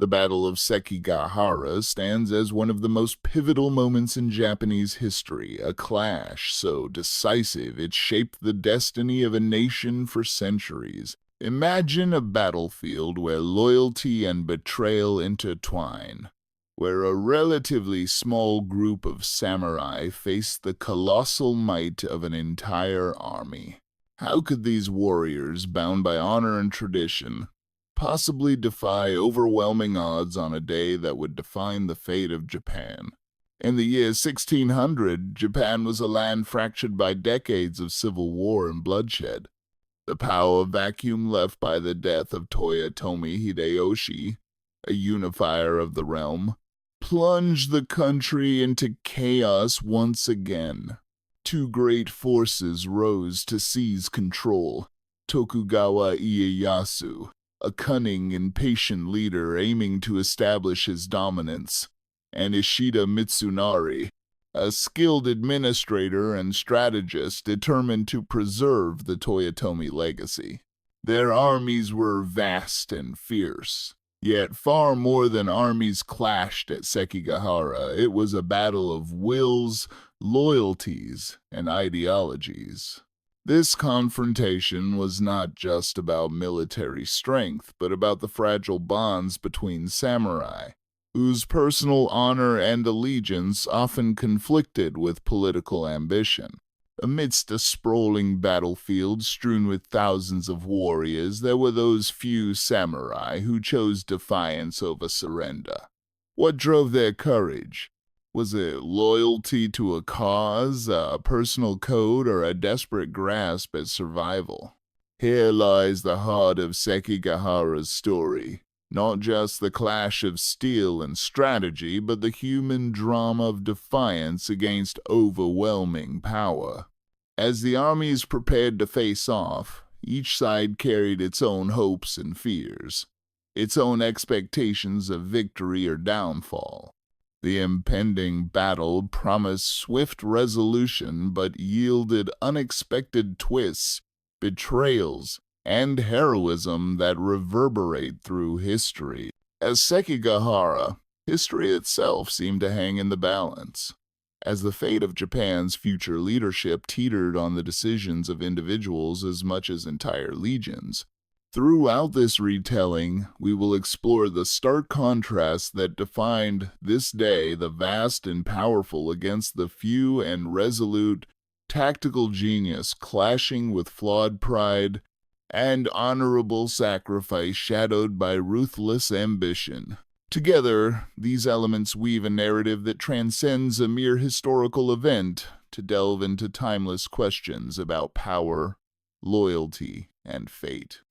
The Battle of Sekigahara stands as one of the most pivotal moments in Japanese history, a clash so decisive it shaped the destiny of a nation for centuries. Imagine a battlefield where loyalty and betrayal intertwine, where a relatively small group of samurai faced the colossal might of an entire army. How could these warriors, bound by honor and tradition, possibly defy overwhelming odds on a day that would define the fate of Japan? In the year 1600, Japan was a land fractured by decades of civil war and bloodshed. The power vacuum left by the death of Toyotomi Hideyoshi, a unifier of the realm, plunged the country into chaos once again. Two great forces rose to seize control: Tokugawa Ieyasu, a cunning and patient leader aiming to establish his dominance, and Ishida Mitsunari, a skilled administrator and strategist determined to preserve the Toyotomi legacy. Their armies were vast and fierce, yet far more than armies clashed at Sekigahara. It was a battle of wills, loyalties, and ideologies. This confrontation was not just about military strength, but about the fragile bonds between samurai, whose personal honor and allegiance often conflicted with political ambition. Amidst a sprawling battlefield strewn with thousands of warriors, there were those few samurai who chose defiance over surrender. What drove their courage? Was it loyalty to a cause, a personal code, or a desperate grasp at survival? Here lies the heart of Sekigahara's story. Not just the clash of steel and strategy, but the human drama of defiance against overwhelming power. As the armies prepared to face off, each side carried its own hopes and fears, its own expectations of victory or downfall. The impending battle promised swift resolution but yielded unexpected twists, betrayals, and heroism that reverberate through history. As Sekigahara, history itself seemed to hang in the balance, as the fate of Japan's future leadership teetered on the decisions of individuals as much as entire legions. Throughout this retelling, we will explore the stark contrast that defined this day, the vast and powerful against the few and resolute, tactical genius clashing with flawed pride, and honorable sacrifice shadowed by ruthless ambition. Together, these elements weave a narrative that transcends a mere historical event to delve into timeless questions about power, loyalty, and fate.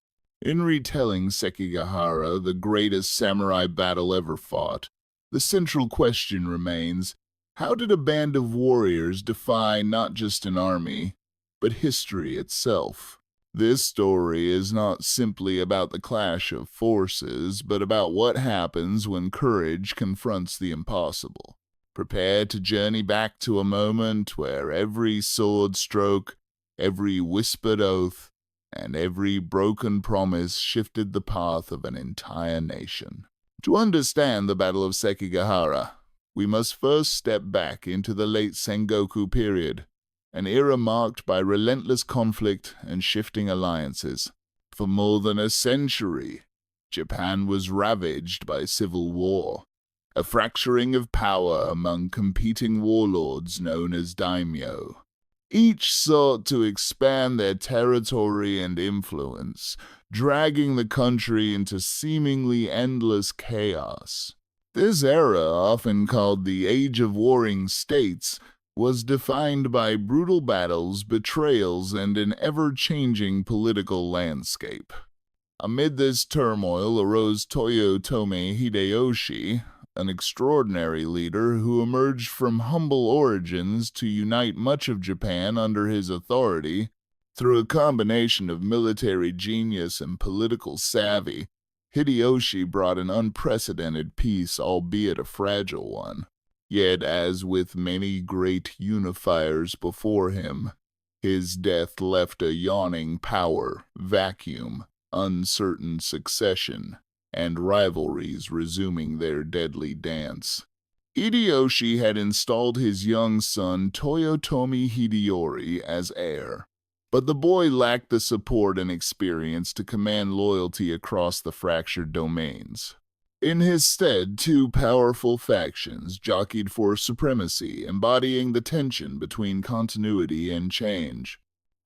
In retelling Sekigahara, the greatest samurai battle ever fought, the central question remains: how did a band of warriors defy not just an army, but history itself? This story is not simply about the clash of forces, but about what happens when courage confronts the impossible. Prepare to journey back to a moment where every sword stroke, every whispered oath, and every broken promise shifted the path of an entire nation. To understand the Battle of Sekigahara, we must first step back into the late Sengoku period, an era marked by relentless conflict and shifting alliances. For more than a century, Japan was ravaged by civil war, a fracturing of power among competing warlords known as daimyo. Each sought to expand their territory and influence, dragging the country into seemingly endless chaos. This era, often called the Age of Warring States, was defined by brutal battles, betrayals, and an ever-changing political landscape. Amid this turmoil arose Toyotomi Hideyoshi, an extraordinary leader who emerged from humble origins to unite much of Japan under his authority. Through a combination of military genius and political savvy, Hideyoshi brought an unprecedented peace, albeit a fragile one. Yet, as with many great unifiers before him, his death left a yawning power vacuum, uncertain succession, and rivalries resuming their deadly dance. Hideyoshi had installed his young son Toyotomi Hideyori as heir, but the boy lacked the support and experience to command loyalty across the fractured domains. In his stead, two powerful factions jockeyed for supremacy, embodying the tension between continuity and change.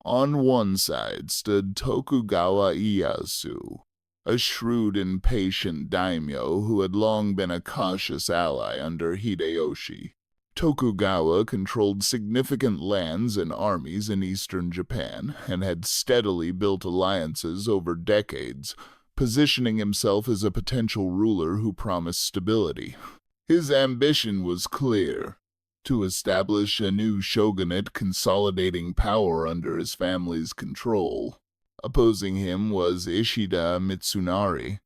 On one side stood Tokugawa Ieyasu, a shrewd and patient daimyo who had long been a cautious ally under Hideyoshi. Tokugawa controlled significant lands and armies in eastern Japan and had steadily built alliances over decades, positioning himself as a potential ruler who promised stability. His ambition was clear: to establish a new shogunate consolidating power under his family's control. Opposing him was Ishida Mitsunari,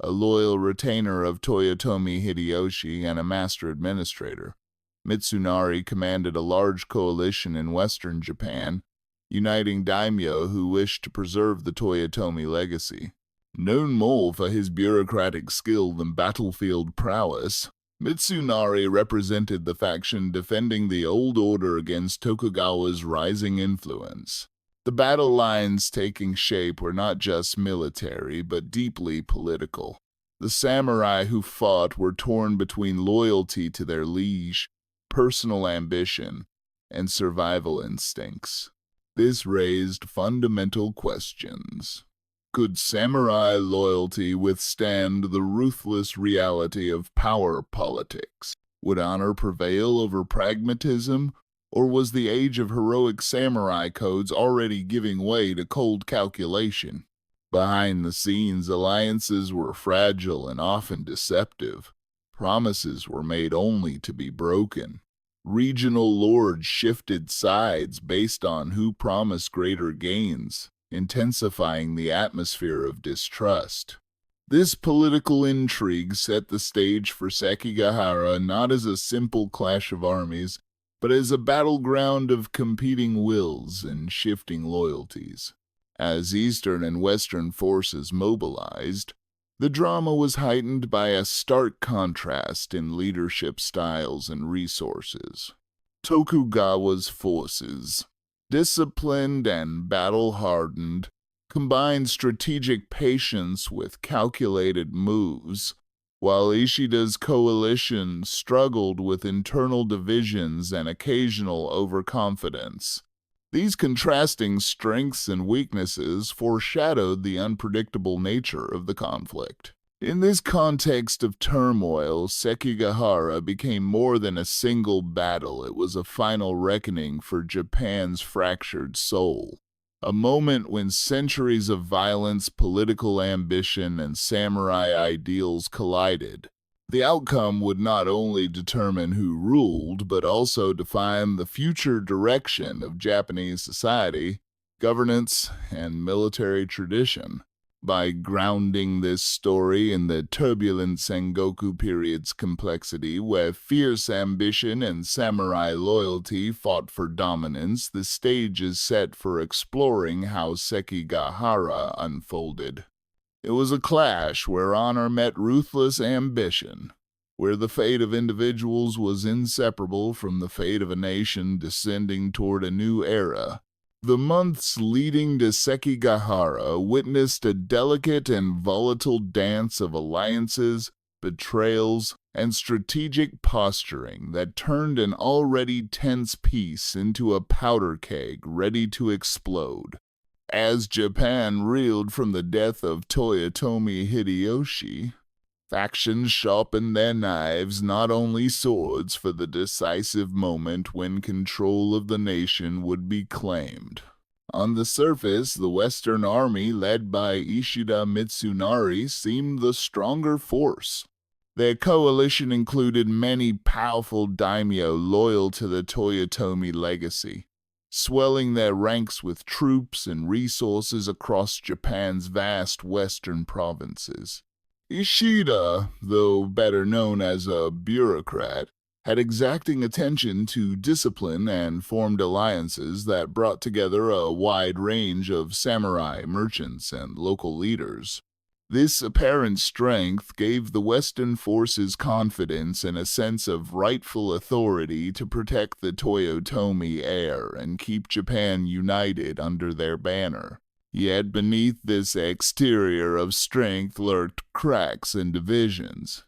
a loyal retainer of Toyotomi Hideyoshi and a master administrator. Mitsunari commanded a large coalition in western Japan, uniting daimyo who wished to preserve the Toyotomi legacy. Known more for his bureaucratic skill than battlefield prowess, Mitsunari represented the faction defending the old order against Tokugawa's rising influence. The battle lines taking shape were not just military, but deeply political. The samurai who fought were torn between loyalty to their liege, personal ambition, and survival instincts. This raised fundamental questions. Could samurai loyalty withstand the ruthless reality of power politics? Would honor prevail over pragmatism, or was the age of heroic samurai codes already giving way to cold calculation? Behind the scenes, alliances were fragile and often deceptive. Promises were made only to be broken. Regional lords shifted sides based on who promised greater gains, intensifying the atmosphere of distrust. This political intrigue set the stage for Sekigahara not as a simple clash of armies, but as a battleground of competing wills and shifting loyalties. As Eastern and Western forces mobilized, the drama was heightened by a stark contrast in leadership styles and resources. Tokugawa's forces, disciplined and battle-hardened, combined strategic patience with calculated moves, while Ishida's coalition struggled with internal divisions and occasional overconfidence. These contrasting strengths and weaknesses foreshadowed the unpredictable nature of the conflict. In this context of turmoil, Sekigahara became more than a single battle. It was a final reckoning for Japan's fractured soul. A moment when centuries of violence, political ambition, and samurai ideals collided. The outcome would not only determine who ruled, but also define the future direction of Japanese society, governance, and military tradition. By grounding this story in the turbulent Sengoku period's complexity, where fierce ambition and samurai loyalty fought for dominance, the stage is set for exploring how Sekigahara unfolded. It was a clash where honor met ruthless ambition, where the fate of individuals was inseparable from the fate of a nation descending toward a new era. The months leading to Sekigahara witnessed a delicate and volatile dance of alliances, betrayals, and strategic posturing that turned an already tense peace into a powder keg ready to explode. As Japan reeled from the death of Toyotomi Hideyoshi, factions sharpened their knives, not only swords, for the decisive moment when control of the nation would be claimed. On the surface, the Western Army led by Ishida Mitsunari seemed the stronger force. Their coalition included many powerful daimyo loyal to the Toyotomi legacy, swelling their ranks with troops and resources across Japan's vast western provinces. Ishida, though better known as a bureaucrat, had exacting attention to discipline and formed alliances that brought together a wide range of samurai, merchants, and local leaders. This apparent strength gave the Western forces confidence and a sense of rightful authority to protect the Toyotomi heir and keep Japan united under their banner. Yet beneath this exterior of strength lurked cracks and divisions.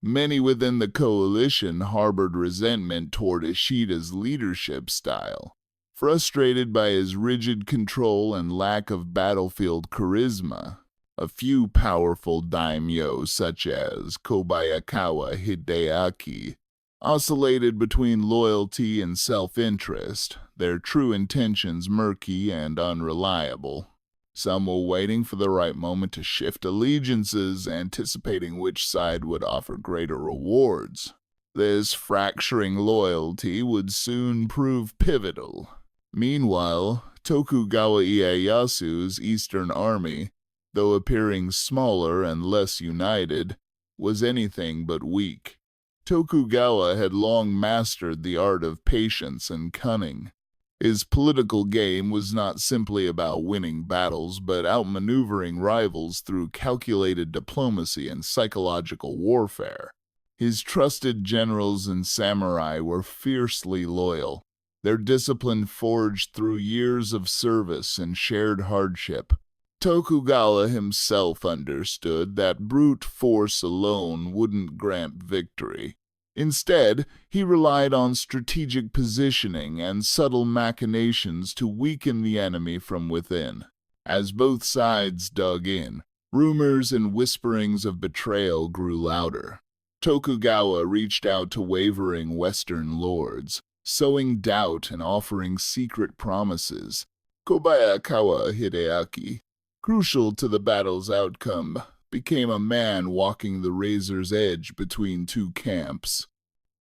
Many within the coalition harbored resentment toward Ishida's leadership style. Frustrated by his rigid control and lack of battlefield charisma, a few powerful daimyo, such as Kobayakawa Hideaki, oscillated between loyalty and self-interest, their true intentions murky and unreliable. Some were waiting for the right moment to shift allegiances, anticipating which side would offer greater rewards. This fracturing loyalty would soon prove pivotal. Meanwhile, Tokugawa Ieyasu's Eastern Army, though appearing smaller and less united, was anything but weak. Tokugawa had long mastered the art of patience and cunning. His political game was not simply about winning battles, but outmaneuvering rivals through calculated diplomacy and psychological warfare. His trusted generals and samurai were fiercely loyal, their discipline forged through years of service and shared hardship. Tokugawa himself understood that brute force alone wouldn't grant victory. Instead, he relied on strategic positioning and subtle machinations to weaken the enemy from within. As both sides dug in, rumors and whisperings of betrayal grew louder. Tokugawa reached out to wavering Western lords, sowing doubt and offering secret promises. Kobayakawa Hideaki, crucial to the battle's outcome, became a man walking the razor's edge between two camps.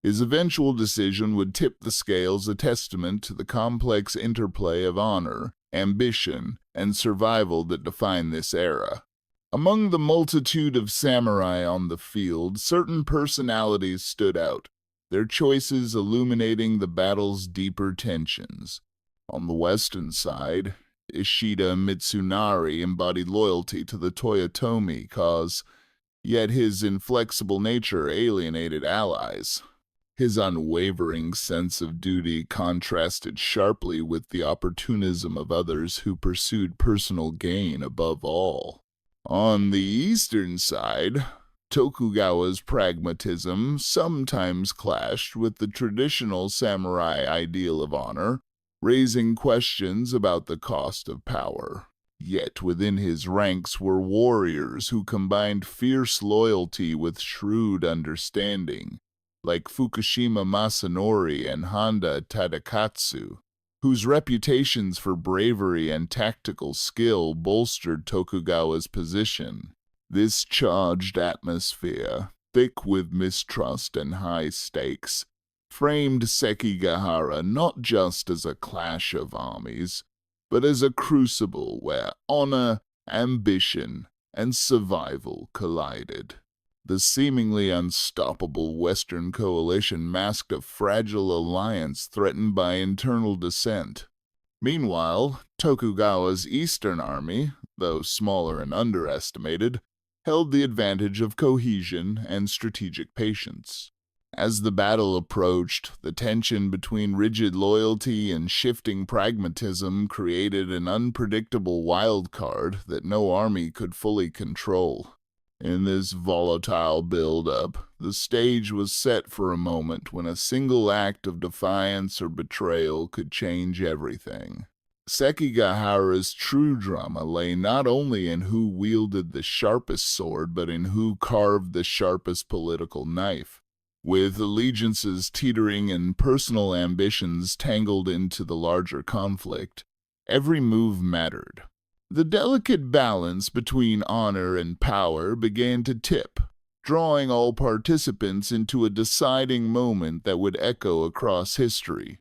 His eventual decision would tip the scales, a testament to the complex interplay of honor, ambition, and survival that define this era. Among the multitude of samurai on the field, certain personalities stood out, their choices illuminating the battle's deeper tensions. On the western side, Ishida Mitsunari embodied loyalty to the Toyotomi cause, yet his inflexible nature alienated allies. His unwavering sense of duty contrasted sharply with the opportunism of others who pursued personal gain above all. On the eastern side, Tokugawa's pragmatism sometimes clashed with the traditional samurai ideal of honor, raising questions about the cost of power. Yet within his ranks were warriors who combined fierce loyalty with shrewd understanding, like Fukushima Masanori and Honda Tadakatsu, whose reputations for bravery and tactical skill bolstered Tokugawa's position. This charged atmosphere, thick with mistrust and high stakes, framed Sekigahara not just as a clash of armies, but as a crucible where honor, ambition, and survival collided. The seemingly unstoppable Western coalition masked a fragile alliance threatened by internal dissent. Meanwhile, Tokugawa's Eastern Army, though smaller and underestimated, held the advantage of cohesion and strategic patience. As the battle approached, the tension between rigid loyalty and shifting pragmatism created an unpredictable wild card that no army could fully control. In this volatile build-up, the stage was set for a moment when a single act of defiance or betrayal could change everything. Sekigahara's true drama lay not only in who wielded the sharpest sword, but in who carved the sharpest political knife. With allegiances teetering and personal ambitions tangled into the larger conflict, every move mattered. The delicate balance between honor and power began to tip, drawing all participants into a deciding moment that would echo across history.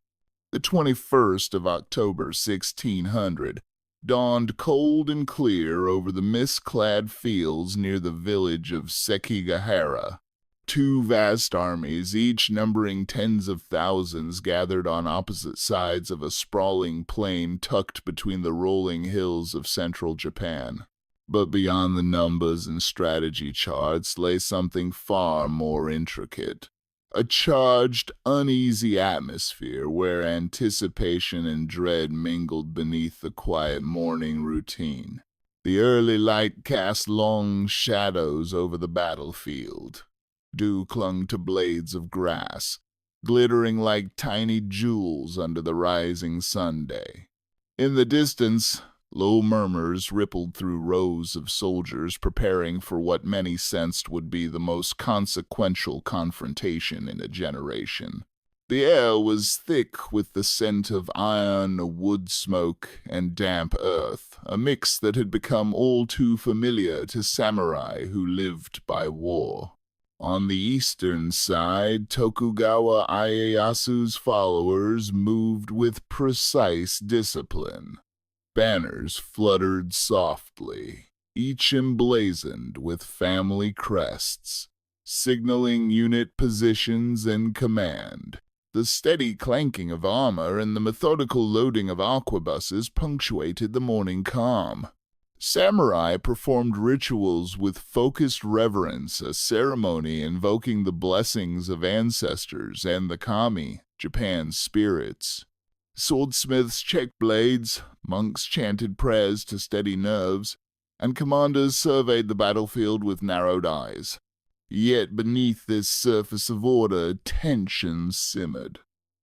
The 21st of October 1600 dawned cold and clear over the mist-clad fields near the village of Sekigahara. Two vast armies, each numbering tens of thousands, gathered on opposite sides of a sprawling plain tucked between the rolling hills of central Japan. But beyond the numbers and strategy charts lay something far more intricate. A charged, uneasy atmosphere where anticipation and dread mingled beneath the quiet morning routine. The early light cast long shadows over the battlefield. Dew clung to blades of grass, glittering like tiny jewels under the rising sunday. In the distance, low murmurs rippled through rows of soldiers preparing for what many sensed would be the most consequential confrontation in a generation. The air was thick with the scent of iron, wood smoke, and damp earth, a mix that had become all too familiar to samurai who lived by war. On the eastern side, Tokugawa Ieyasu's followers moved with precise discipline. Banners fluttered softly, each emblazoned with family crests, signaling unit positions and command. The steady clanking of armor and the methodical loading of arquebuses punctuated the morning calm. Samurai performed rituals with focused reverence, a ceremony invoking the blessings of ancestors and the kami, Japan's spirits. Swordsmiths checked blades, monks chanted prayers to steady nerves, and commanders surveyed the battlefield with narrowed eyes. Yet beneath this surface of order, tension simmered.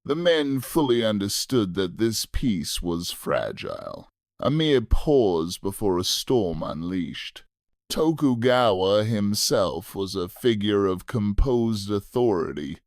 The men fully understood that this peace was fragile, a mere pause before a storm unleashed. Tokugawa himself was a figure of composed authority,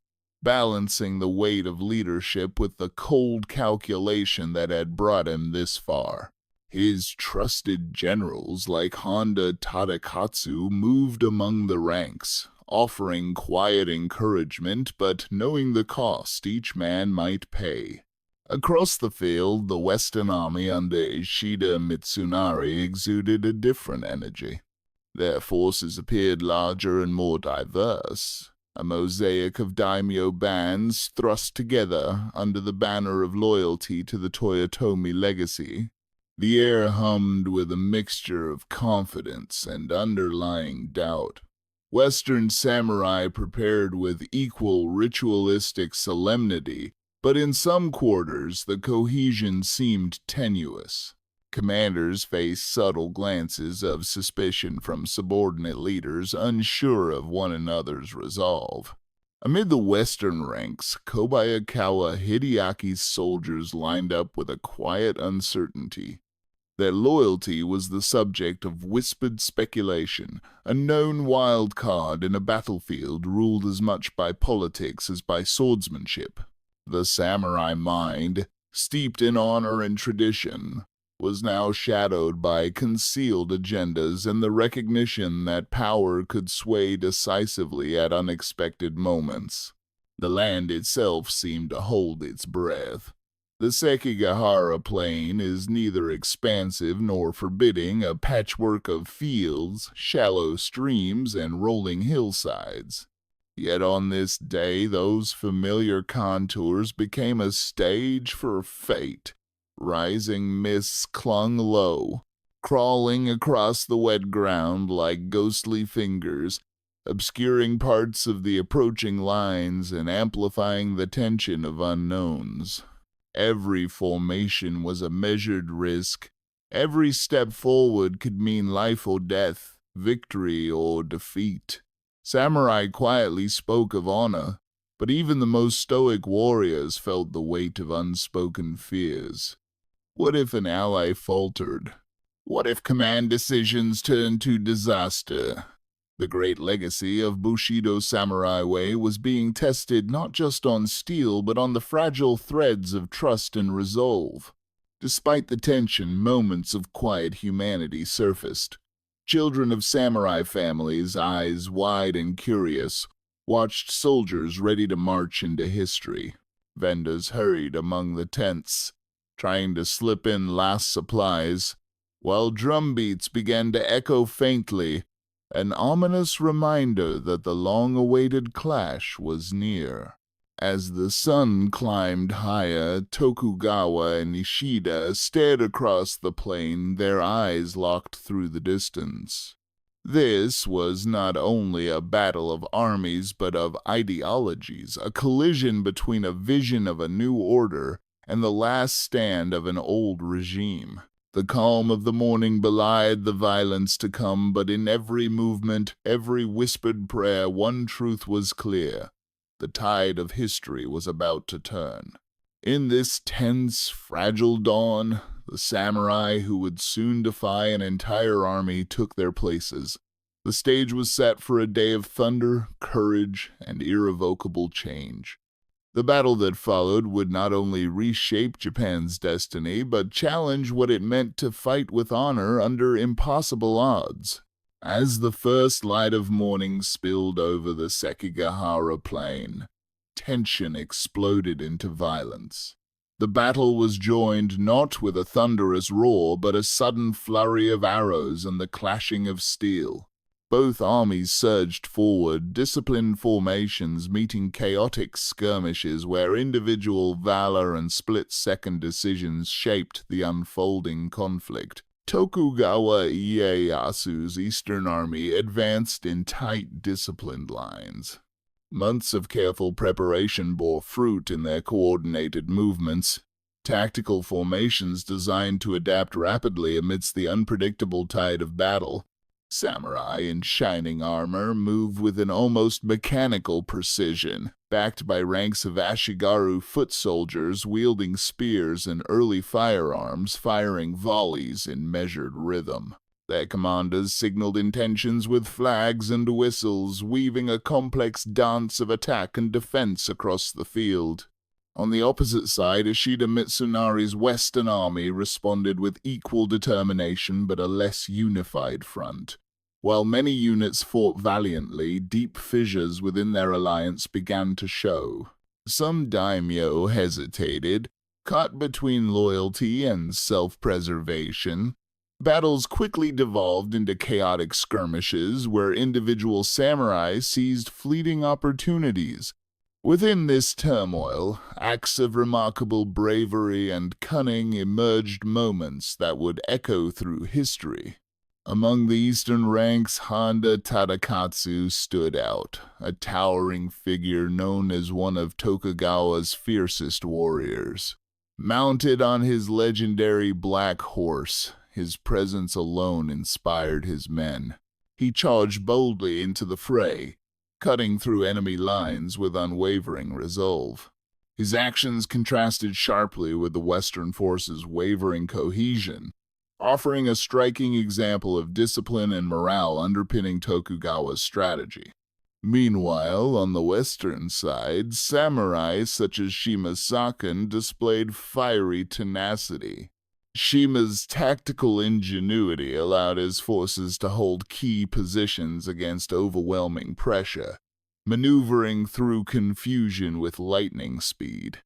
balancing the weight of leadership with the cold calculation that had brought him this far. His trusted generals like Honda Tadakatsu moved among the ranks, offering quiet encouragement but knowing the cost each man might pay. Across the field, the Western Army under Ishida Mitsunari exuded a different energy. Their forces appeared larger and more diverse, a mosaic of daimyo bands thrust together under the banner of loyalty to the Toyotomi legacy. The air hummed with a mixture of confidence and underlying doubt. Western samurai prepared with equal ritualistic solemnity, but in some quarters the cohesion seemed tenuous. Commanders faced subtle glances of suspicion from subordinate leaders unsure of one another's resolve. Amid the western ranks, Kobayakawa Hideaki's soldiers lined up with a quiet uncertainty. Their loyalty was the subject of whispered speculation, a known wild card in a battlefield ruled as much by politics as by swordsmanship. The samurai mind, steeped in honor and tradition, was now shadowed by concealed agendas and the recognition that power could sway decisively at unexpected moments. The land itself seemed to hold its breath. The Sekigahara plain is neither expansive nor forbidding, a patchwork of fields, shallow streams, and rolling hillsides. Yet on this day those familiar contours became a stage for fate. Rising mists clung low, crawling across the wet ground like ghostly fingers, obscuring parts of the approaching lines and amplifying the tension of unknowns. Every formation was a measured risk. Every step forward could mean life or death, victory or defeat. Samurai quietly spoke of honor, but even the most stoic warriors felt the weight of unspoken fears. What if an ally faltered? What if command decisions turned to disaster? The great legacy of Bushido Samurai Way was being tested not just on steel but on the fragile threads of trust and resolve. Despite the tension, moments of quiet humanity surfaced. Children of samurai families, eyes wide and curious, watched soldiers ready to march into history. Vendors hurried among the tents, trying to slip in last supplies, while drum beats began to echo faintly, an ominous reminder that the long-awaited clash was near. As the sun climbed higher, Tokugawa and Nishida stared across the plain, their eyes locked through the distance. This was not only a battle of armies but of ideologies, a collision between a vision of a new order and the last stand of an old regime. The calm of the morning belied the violence to come, but in every movement, every whispered prayer, one truth was clear. The tide of history was about to turn. In this tense, fragile dawn, the samurai who would soon defy an entire army took their places. The stage was set for a day of thunder, courage, and irrevocable change. The battle that followed would not only reshape Japan's destiny, but challenge what it meant to fight with honor under impossible odds. As the first light of morning spilled over the Sekigahara plain, tension exploded into violence. The battle was joined not with a thunderous roar, but a sudden flurry of arrows and the clashing of steel. Both armies surged forward, disciplined formations meeting chaotic skirmishes where individual valor and split-second decisions shaped the unfolding conflict. Tokugawa Ieyasu's Eastern Army advanced in tight, disciplined lines. Months of careful preparation bore fruit in their coordinated movements. Tactical formations designed to adapt rapidly amidst the unpredictable tide of battle. Samurai in shining armor moved with an almost mechanical precision, backed by ranks of Ashigaru foot soldiers wielding spears and early firearms, firing volleys in measured rhythm. Their commanders signaled intentions with flags and whistles, weaving a complex dance of attack and defense across the field. On the opposite side, Ishida Mitsunari's Western Army responded with equal determination but a less unified front. While many units fought valiantly, deep fissures within their alliance began to show. Some daimyo hesitated, caught between loyalty and self-preservation. Battles quickly devolved into chaotic skirmishes where individual samurai seized fleeting opportunities. Within this turmoil, acts of remarkable bravery and cunning emerged, moments that would echo through history. Among the eastern ranks, Honda Tadakatsu stood out, a towering figure known as one of Tokugawa's fiercest warriors. Mounted on his legendary black horse, his presence alone inspired his men. He charged boldly into the fray, cutting through enemy lines with unwavering resolve. His actions contrasted sharply with the Western forces' wavering cohesion, offering a striking example of discipline and morale underpinning Tokugawa's strategy. Meanwhile, on the western side, samurai such as Shima's Saken displayed fiery tenacity. Shima's tactical ingenuity allowed his forces to hold key positions against overwhelming pressure, maneuvering through confusion with lightning speed.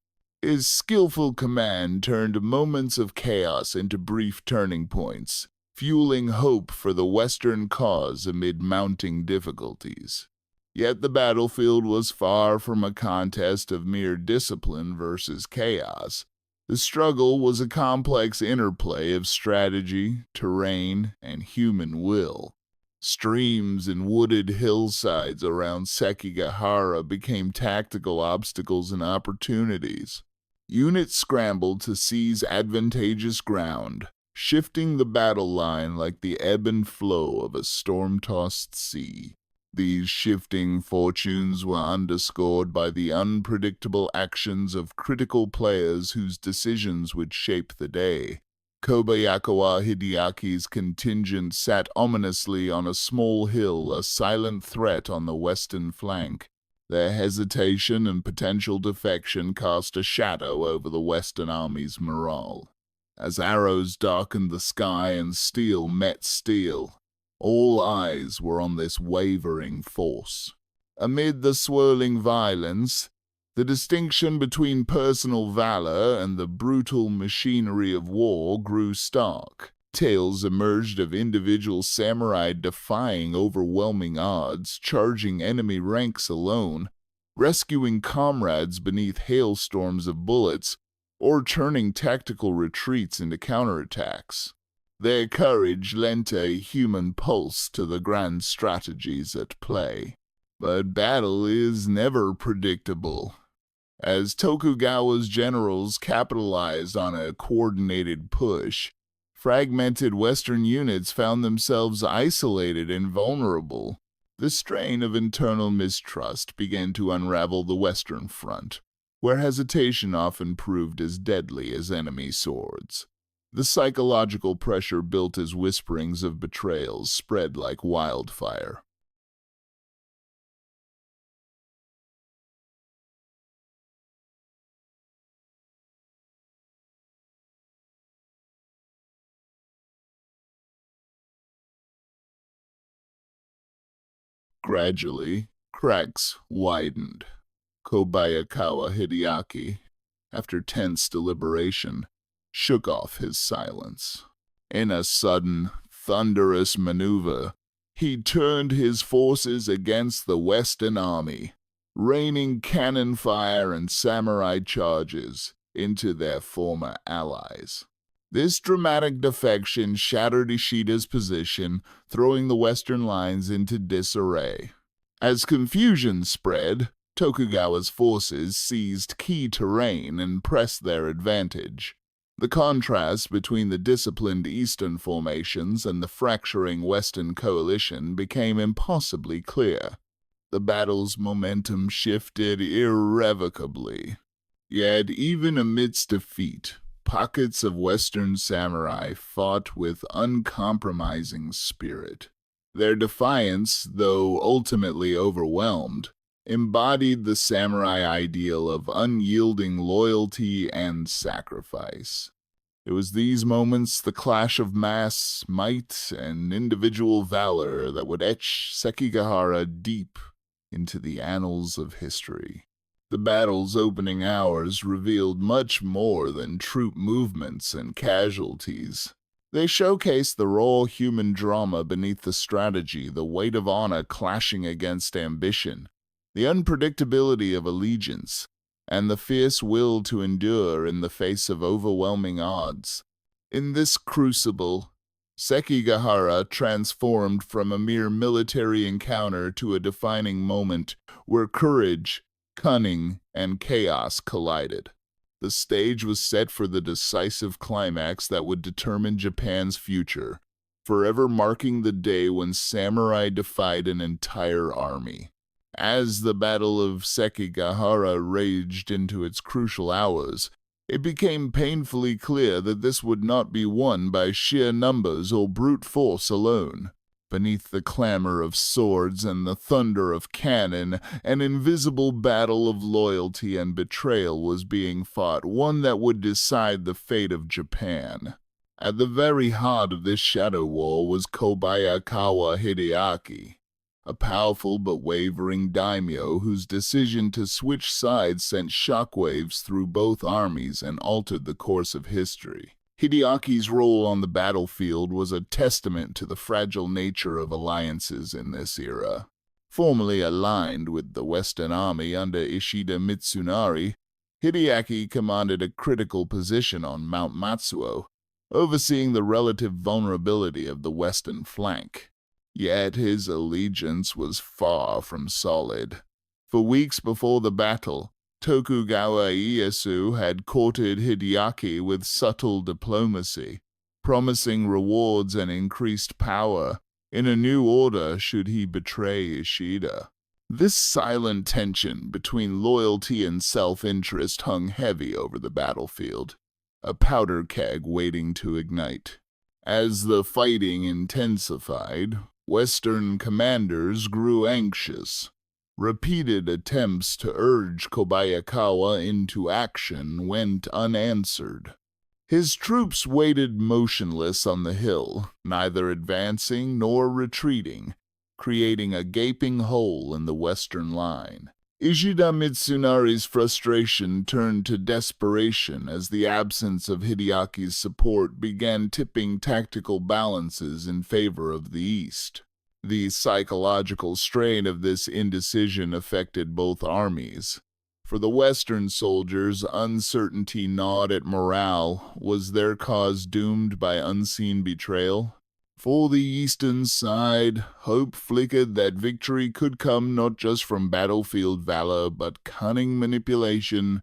His skillful command turned moments of chaos into brief turning points, fueling hope for the Western cause amid mounting difficulties. Yet the battlefield was far from a contest of mere discipline versus chaos. The struggle was a complex interplay of strategy, terrain, and human will. Streams and wooded hillsides around Sekigahara became tactical obstacles and opportunities. Units scrambled to seize advantageous ground, shifting the battle line like the ebb and flow of a storm-tossed sea. These shifting fortunes were underscored by the unpredictable actions of critical players whose decisions would shape the day. Kobayakawa Hideaki's contingent sat ominously on a small hill, a silent threat on the western flank. Their hesitation and potential defection cast a shadow over the Western Army's morale. As arrows darkened the sky and steel met steel, all eyes were on this wavering force. Amid the swirling violence, the distinction between personal valor and the brutal machinery of war grew stark. Tales emerged of individual samurai defying overwhelming odds, charging enemy ranks alone, rescuing comrades beneath hailstorms of bullets, or turning tactical retreats into counterattacks. Their courage lent a human pulse to the grand strategies at play. But battle is never predictable. As Tokugawa's generals capitalized on a coordinated push, fragmented Western units found themselves isolated and vulnerable. The strain of internal mistrust began to unravel the Western Front, where hesitation often proved as deadly as enemy swords. The psychological pressure built as whisperings of betrayals spread like wildfire. Gradually, cracks widened. Kobayakawa Hideaki, after tense deliberation, shook off his silence. In a sudden, thunderous maneuver, he turned his forces against the Western Army, raining cannon fire and samurai charges into their former allies. This dramatic defection shattered Ishida's position, throwing the Western lines into disarray. As confusion spread, Tokugawa's forces seized key terrain and pressed their advantage. The contrast between the disciplined Eastern formations and the fracturing Western coalition became impossibly clear. The battle's momentum shifted irrevocably. Yet even amidst defeat, pockets of Western samurai fought with uncompromising spirit. Their defiance, though ultimately overwhelmed, embodied the samurai ideal of unyielding loyalty and sacrifice. It was these moments, the clash of mass might and individual valor, that would etch Sekigahara deep into the annals of history. The battle's opening hours revealed much more than troop movements and casualties. They showcased the raw human drama beneath the strategy, the weight of honor clashing against ambition, the unpredictability of allegiance, and the fierce will to endure in the face of overwhelming odds. In this crucible, Sekigahara transformed from a mere military encounter to a defining moment where courage, cunning, and chaos collided. The stage was set for the decisive climax that would determine Japan's future, forever marking the day when samurai defied an entire army. As the Battle of Sekigahara raged into its crucial hours, it became painfully clear that this would not be won by sheer numbers or brute force alone. Beneath the clamor of swords and the thunder of cannon, an invisible battle of loyalty and betrayal was being fought, one that would decide the fate of Japan. At the very heart of this shadow war was Kobayakawa Hideaki, a powerful but wavering daimyo whose decision to switch sides sent shockwaves through both armies and altered the course of history. Hideaki's role on the battlefield was a testament to the fragile nature of alliances in this era. Formerly aligned with the Western Army under Ishida Mitsunari, Hideaki commanded a critical position on Mount Matsuo, overseeing the relative vulnerability of the western flank. Yet his allegiance was far from solid. For weeks before the battle, Tokugawa Ieyasu had courted Hideaki with subtle diplomacy, promising rewards and increased power in a new order should he betray Ishida. This silent tension between loyalty and self-interest hung heavy over the battlefield, a powder keg waiting to ignite. As the fighting intensified, Western commanders grew anxious. Repeated attempts to urge Kobayakawa into action went unanswered. His troops waited motionless on the hill, neither advancing nor retreating, creating a gaping hole in the western line. Ishida Mitsunari's frustration turned to desperation as the absence of Hideaki's support began tipping tactical balances in favor of the East. The psychological strain of this indecision affected both armies. For the Western soldiers, uncertainty gnawed at morale. Was their cause doomed by unseen betrayal? For the Eastern side, hope flickered that victory could come not just from battlefield valor, but cunning manipulation.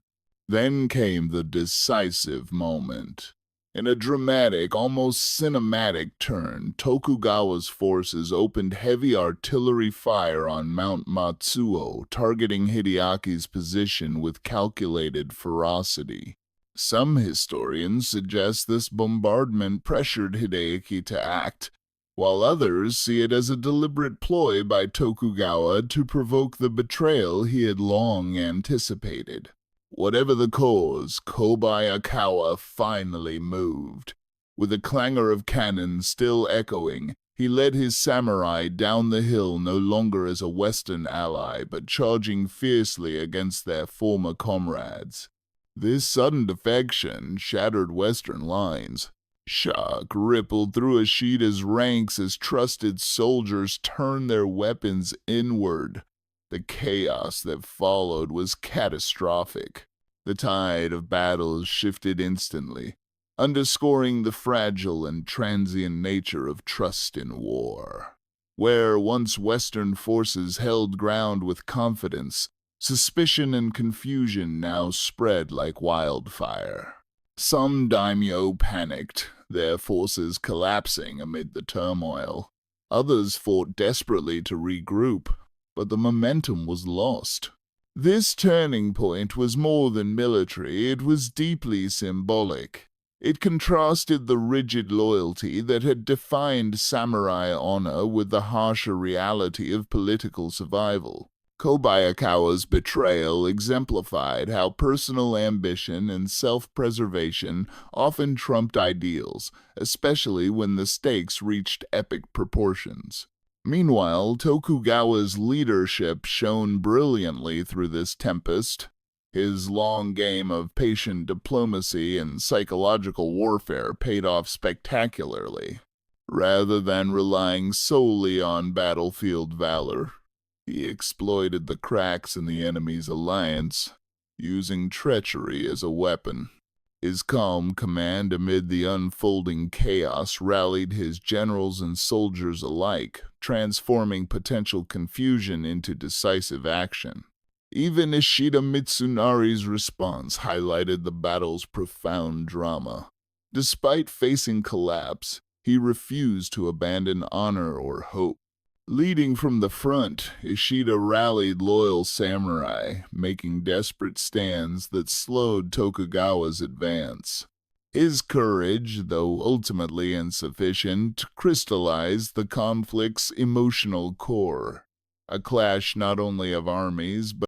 Then came the decisive moment. In a dramatic, almost cinematic turn, Tokugawa's forces opened heavy artillery fire on Mount Matsuo, targeting Hideaki's position with calculated ferocity. Some historians suggest this bombardment pressured Hideaki to act, while others see it as a deliberate ploy by Tokugawa to provoke the betrayal he had long anticipated. Whatever the cause, Kobayakawa finally moved. With a clangor of cannon still echoing, he led his samurai down the hill no longer as a Western ally, but charging fiercely against their former comrades. This sudden defection shattered Western lines. Shock rippled through Ishida's ranks as trusted soldiers turned their weapons inward. The chaos that followed was catastrophic. The tide of battles shifted instantly, underscoring the fragile and transient nature of trust in war. Where once Western forces held ground with confidence, suspicion and confusion now spread like wildfire. Some daimyo panicked, their forces collapsing amid the turmoil. Others fought desperately to regroup, but the momentum was lost. This turning point was more than military, it was deeply symbolic. It contrasted the rigid loyalty that had defined samurai honor with the harsher reality of political survival. Kobayakawa's betrayal exemplified how personal ambition and self-preservation often trumped ideals, especially when the stakes reached epic proportions. Meanwhile, Tokugawa's leadership shone brilliantly through this tempest. His long game of patient diplomacy and psychological warfare paid off spectacularly. Rather than relying solely on battlefield valor, he exploited the cracks in the enemy's alliance, using treachery as a weapon. His calm command amid the unfolding chaos rallied his generals and soldiers alike, transforming potential confusion into decisive action. Even Ishida Mitsunari's response highlighted the battle's profound drama. Despite facing collapse, he refused to abandon honor or hope. Leading from the front, Ishida rallied loyal samurai, making desperate stands that slowed Tokugawa's advance. His courage, though ultimately insufficient, crystallized the conflict's emotional core. A clash not only of armies, but